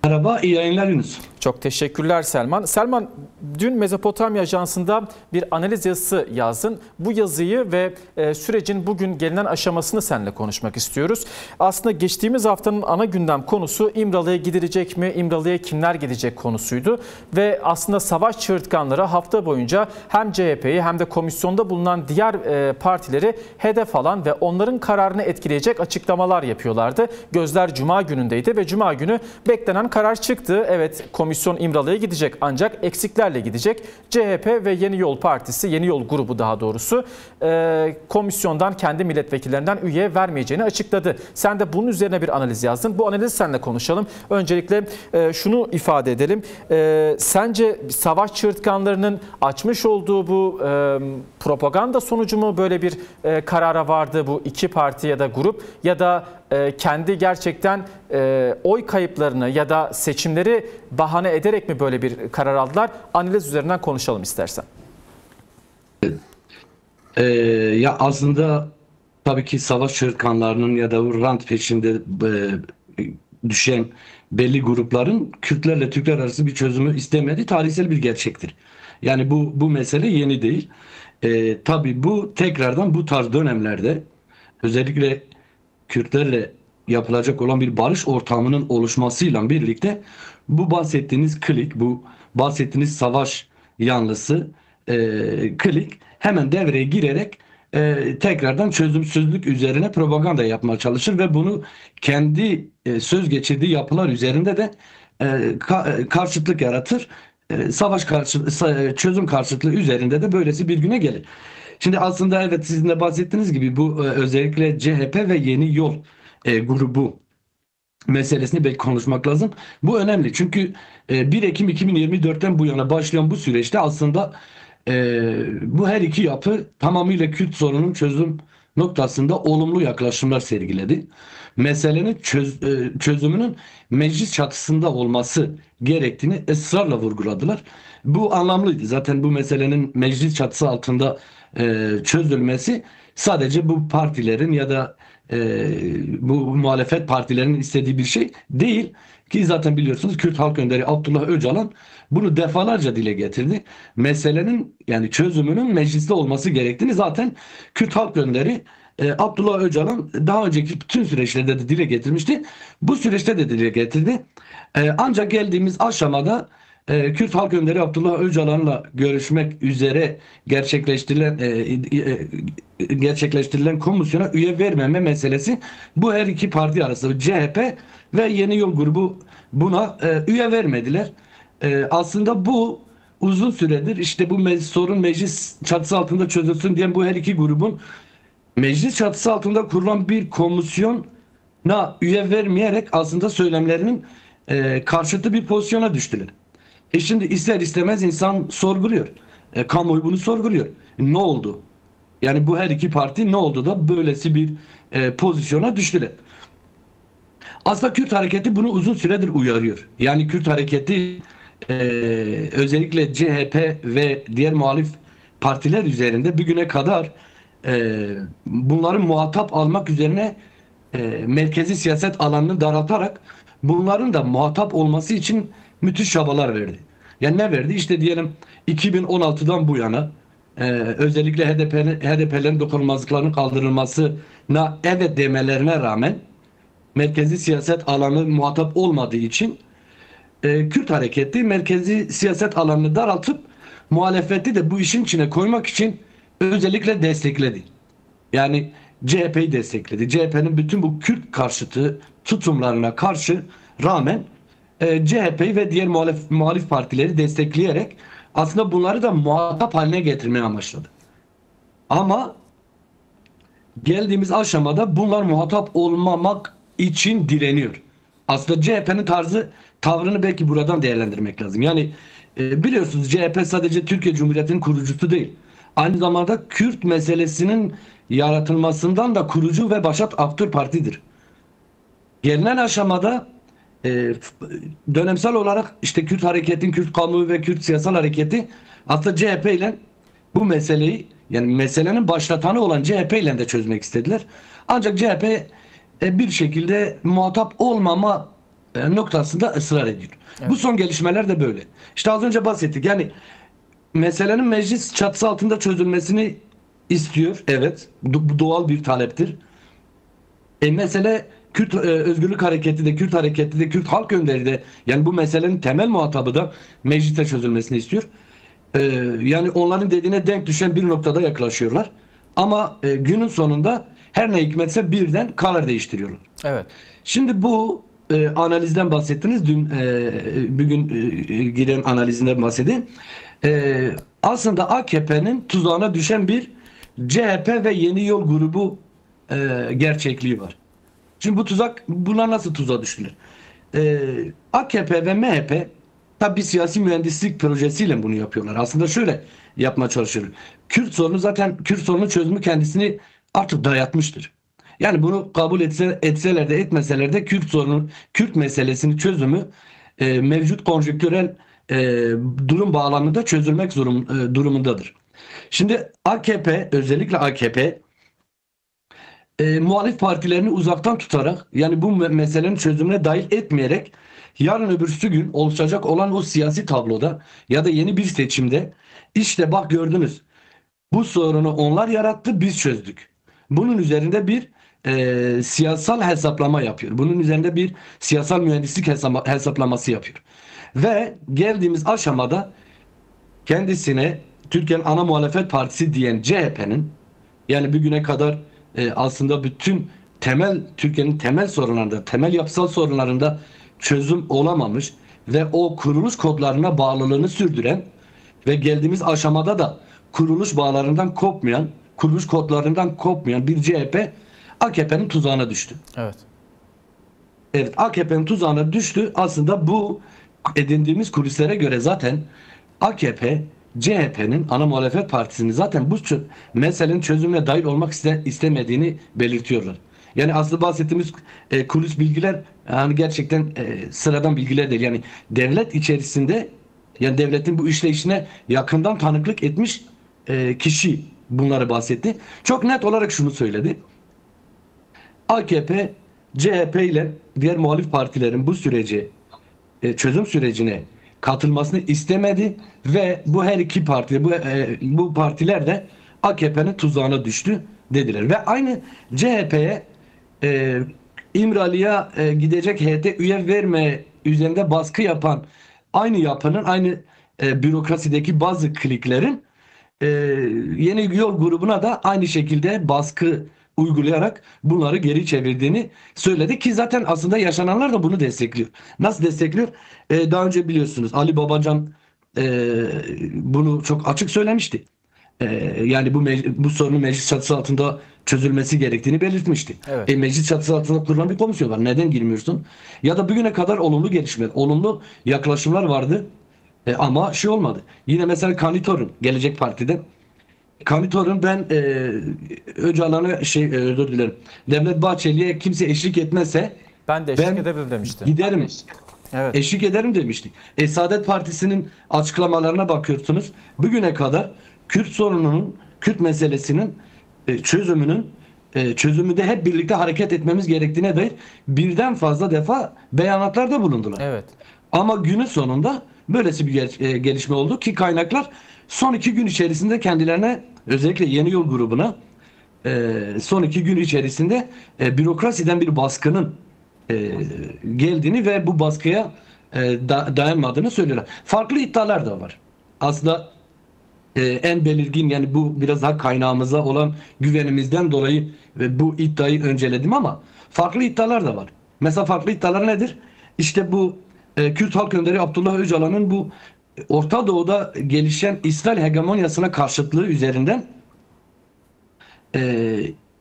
Merhaba, iyi yayınlar Yunus. Çok teşekkürler Selman. Selman, dün Mezopotamya Ajansı'nda bir analiz yazısı yazdın. Bu yazıyı ve sürecin bugün gelinen aşamasını seninle konuşmak istiyoruz. Aslında geçtiğimiz haftanın ana gündem konusu İmralı'ya gidilecek mi, İmralı'ya kimler gidecek konusuydu. Ve aslında savaş çığırtkanları hafta boyunca hem CHP'yi hem de komisyonda bulunan diğer partileri hedef alan ve onların kararını etkileyecek açıklamalar yapıyorlardı. Gözler Cuma günündeydi ve Cuma günü beklenen karar çıktı. Evet, komisyon İmralı'ya gidecek ancak eksiklerle gidecek. CHP ve Yeni Yol Partisi, Yeni Yol grubu daha doğrusu komisyondan kendi milletvekillerinden üye vermeyeceğini açıkladı. Sen de bunun üzerine bir analiz yazdın. Bu analizi seninle konuşalım. Öncelikle şunu ifade edelim. Sence savaş çığırtkanlarının açmış olduğu bu propaganda sonucu mu böyle bir karara vardı bu iki parti ya da grup, ya da kendi gerçekten oy kayıplarını ya da seçimleri bahane ederek mi böyle bir karar aldılar? Analiz üzerinden konuşalım istersen. Ya aslında tabii ki savaş çığırtkanlarının ya da rant peşinde düşen belli grupların Kürtlerle Türkler arası bir çözümü istemediği tarihsel bir gerçektir. Yani bu mesele yeni değil. Tabii bu tekrardan bu tarz dönemlerde özellikle Kürtlerle yapılacak olan bir barış ortamının oluşmasıyla birlikte bu bahsettiğiniz klik, bu bahsettiğiniz savaş yanlısı klik hemen devreye girerek tekrardan çözümsüzlük üzerine propaganda yapmaya çalışır ve bunu kendi söz geçirdiği yapılar üzerinde de karşıtlık yaratır. Çözüm karşıtlığı üzerinde de böylesi bir güne gelir. Şimdi aslında evet, sizin de bahsettiğiniz gibi bu özellikle CHP ve Yeni Yol grubu meselesini belki konuşmak lazım. Bu önemli çünkü 1 Ekim 2024'ten bu yana başlayan bu süreçte aslında bu her iki yapı tamamıyla Kürt sorunun çözüm noktasında olumlu yaklaşımlar sergiledi. Meselenin çözümünün meclis çatısında olması gerektiğini ısrarla vurguladılar. Bu anlamlıydı. Zaten bu meselenin meclis çatısı altında çözülmesi sadece bu partilerin ya da bu muhalefet partilerinin istediği bir şey değil ki zaten biliyorsunuz Kürt Halk Önderi Abdullah Öcalan bunu defalarca dile getirdi. Meselenin yani çözümünün mecliste olması gerektiğini zaten Kürt Halk Önderi Abdullah Öcalan daha önceki bütün süreçlerde de dile getirmişti. Bu süreçte de dile getirdi. Ancak geldiğimiz aşamada Kürt Halk Önderi Abdullah Öcalan'la görüşmek üzere gerçekleştirilen komisyona üye vermeme meselesi, bu her iki parti arasında CHP ve Yeni Yol grubu buna üye vermediler. Aslında bu uzun süredir işte bu sorun meclis çatısı altında çözülsün diyen bu her iki grubun meclis çatısı altında kurulan bir komisyona üye vermeyerek aslında söylemlerinin karşıtı bir pozisyona düştüler. Şimdi ister istemez insan sorguluyor. Kamuoyu bunu sorguluyor. Ne oldu? Yani bu her iki parti ne oldu da böylesi bir pozisyona düştüler. Aslında Kürt hareketi bunu uzun süredir uyarıyor. Yani Kürt hareketi özellikle CHP ve diğer muhalif partiler üzerinde bugüne kadar bunların muhatap almak üzerine merkezi siyaset alanını daraltarak bunların da muhatap olması için müthiş çabalar verdi. Yani ne verdi? İşte diyelim 2016'dan bu yana özellikle HDP'lerin dokunulmazlıklarının kaldırılmasına evet demelerine rağmen merkezi siyaset alanı muhatap olmadığı için Kürt hareketi merkezi siyaset alanını daraltıp muhalefeti de bu işin içine koymak için özellikle destekledi. Yani CHP'yi destekledi. CHP'nin bütün bu Kürt karşıtı tutumlarına karşı rağmen CHP'yi ve diğer muhalif partileri destekleyerek aslında bunları da muhatap haline getirmeye amaçladı. Ama geldiğimiz aşamada bunlar muhatap olmamak için direniyor. Aslında CHP'nin tavrını belki buradan değerlendirmek lazım. Yani biliyorsunuz CHP sadece Türkiye Cumhuriyeti'nin kurucusu değil. Aynı zamanda Kürt meselesinin yaratılmasından da kurucu ve başat aktör partidir. Gelinen aşamada dönemsel olarak işte Kürt hareketin, Kürt kamuoyu ve Kürt siyasal hareketi aslında CHP ile bu meseleyi, yani meselenin başlatanı olan CHP ile de çözmek istediler. Ancak CHP bir şekilde muhatap olmama noktasında ısrar ediyor. Evet. Bu son gelişmeler de böyle. İşte az önce bahsettik. Yani meselenin meclis çatısı altında çözülmesini istiyor. Evet. Bu doğal bir taleptir. Mesele Kürt Özgürlük Hareketi de, Kürt Hareketi de, Kürt Halk Önderi de, yani bu meselenin temel muhatabı da mecliste çözülmesini istiyor. Yani onların dediğine denk düşen bir noktada yaklaşıyorlar. Ama günün sonunda her ne hikmetse birden karar değiştiriyorlar. Evet. Şimdi bu analizden bahsettiniz. Dün bugün giren analizinden bahsedeyim. Aslında AKP'nin tuzağına düşen bir CHP ve Yeni Yol grubu gerçekliği var. Şimdi bunlar nasıl tuzağa düştüler? AKP ve MHP tabi siyasi mühendislik projesiyle bunu yapıyorlar. Aslında şöyle yapmaya çalışıyorlar. Kürt sorunu çözümü kendisini artık dayatmıştır. Yani bunu kabul etseler de etmeseler de Kürt meselesinin çözümü mevcut konjonktürel durum bağlamında çözülmek durumundadır. Şimdi özellikle AKP muhalif partilerini uzaktan tutarak, yani bu meselenin çözümüne dahil etmeyerek, yarın öbürsü gün oluşacak olan o siyasi tabloda ya da yeni bir seçimde, işte bak gördünüz, bu sorunu onlar yarattı, biz çözdük. Bunun üzerinde bir siyasal hesaplama yapıyor. Bunun üzerinde bir siyasal mühendislik hesaplaması yapıyor. Ve geldiğimiz aşamada kendisine Türkiye'nin ana muhalefet partisi diyen CHP'nin, yani bugüne kadar aslında bütün Türkiye'nin temel sorunlarında, temel yapısal sorunlarında çözüm olamamış ve o kuruluş kodlarına bağlılığını sürdüren ve geldiğimiz aşamada da kuruluş kodlarından kopmayan bir CHP AKP'nin tuzağına düştü. Evet. Evet, AKP'nin tuzağına düştü. Aslında bu edindiğimiz kulislere göre zaten AKP, CHP'nin ana muhalefet partisini zaten bu meselenin çözümüne dahil olmak istemediğini belirtiyorlar. Yani aslında bahsettiğimiz kulis bilgiler yani gerçekten sıradan bilgiler değil. Yani devlet içerisinde, yani devletin bu işleyişine yakından tanıklık etmiş kişi bunları bahsetti. Çok net olarak şunu söyledi. AKP, CHP ile diğer muhalif partilerin bu çözüm sürecine katılmasını istemedi ve bu her iki parti, bu partiler de AKP'nin tuzağına düştü dediler. Ve aynı CHP'ye İmralı'ya gidecek heyete üye verme üzerinde baskı yapan aynı yapının, aynı bürokrasideki bazı kliklerin e, Yeni Yol grubuna da aynı şekilde baskı uygulayarak bunları geri çevirdiğini söyledi ki zaten aslında yaşananlar da bunu destekliyor. Nasıl destekliyor? Daha önce biliyorsunuz Ali Babacan bunu çok açık söylemişti. Yani bu sorunun meclis çatısı altında çözülmesi gerektiğini belirtmişti. Evet. Meclis çatısı altında kurulan bir komisyon var. Neden girmiyorsun? Ya da bugüne kadar olumlu gelişmeler, olumlu yaklaşımlar vardı. Ama şey olmadı. Yine mesela Kanitor'un Gelecek Parti'den Kanitor'un ben Öcalan'a özür dilerim. Devlet Bahçeli'ye kimse eşlik etmezse Ben de eşlik edebilirim demişti. giderim. Evet. Eşlik ederim demişti. Saadet Partisi'nin açıklamalarına bakıyorsunuz. Bugüne kadar Kürt meselesinin çözümünde hep birlikte hareket etmemiz gerektiğine dair birden fazla defa beyanatlarda bulundular. Evet. Ama günün sonunda böylesi bir gelişme oldu ki kaynaklar son 2 gün içerisinde kendilerine, özellikle Yeni Yol grubuna son 2 gün içerisinde bürokrasiden bir baskının geldiğini ve bu baskıya dayanmadığını söylüyorlar. Farklı iddialar da var. Aslında en belirgin, yani bu biraz daha kaynağımıza olan güvenimizden dolayı ve bu iddiayı önceledim ama farklı iddialar da var. Mesela farklı iddialar nedir? İşte bu Kürt Halk Önderi Abdullah Öcalan'ın bu Orta Doğu'da gelişen İsrail hegemonyasına karşıtlığı üzerinden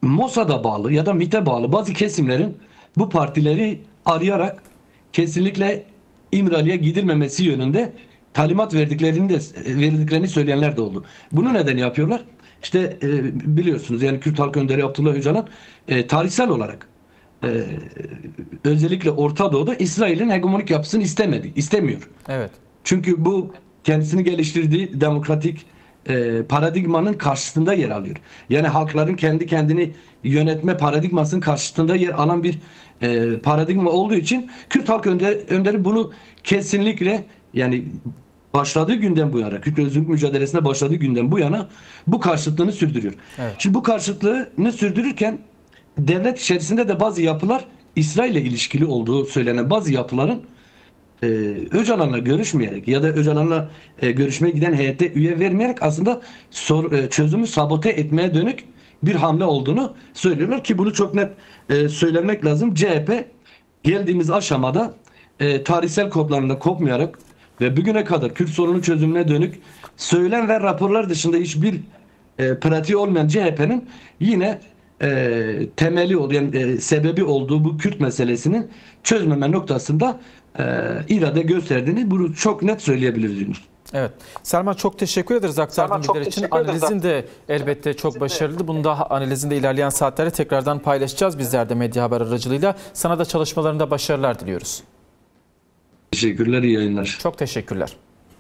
Mossad'a bağlı ya da MİT'e bağlı bazı kesimlerin bu partileri arayarak kesinlikle İmralı'ya gidilmemesi yönünde talimat verdiklerini söyleyenler de oldu. Bunu neden yapıyorlar? İşte biliyorsunuz, yani Kürt Halk Önderi Abdullah Öcalan tarihsel olarak özellikle Orta Doğu'da İsrail'in hegemonik yapısını istemiyor. Evet. Çünkü bu kendisini geliştirdiği demokratik paradigmanın karşısında yer alıyor. Yani halkların kendi kendini yönetme paradigmasının karşısında yer alan bir paradigma olduğu için Kürt Halk Önderi bunu kesinlikle, yani başladığı günden bu yana, Kürt özgürlük mücadelesine başladığı günden bu yana bu karşıtlığını sürdürüyor. Evet. Şimdi bu karşıtlığını sürdürürken devlet içerisinde de bazı yapılar, İsrail ile ilişkili olduğu söylenen bazı yapıların Öcalan'la görüşmeyerek ya da Öcalan'la görüşmeye giden heyette üye vermeyerek aslında çözümü sabote etmeye dönük bir hamle olduğunu söylüyorlar ki bunu çok net söylemek lazım. CHP geldiğimiz aşamada tarihsel kodlarında kopmayarak ve bugüne kadar Kürt sorunu çözümüne dönük söylem ve raporlar dışında hiçbir pratiği olmayan CHP'nin yine temeli yani sebebi olduğu bu Kürt meselesini çözmeme noktasında irade gösterdiğini bunu çok net söyleyebiliriz Yunus. Evet. Selman, çok teşekkür ederiz aktardığın bilgiler için. Analizin de elbette çok başarılı. Bunu da analizinde ilerleyen saatlerde tekrardan paylaşacağız bizler de Medya Haber aracılığıyla. Sana da çalışmalarında başarılar diliyoruz. Teşekkürler, iyi yayınlar. Çok teşekkürler.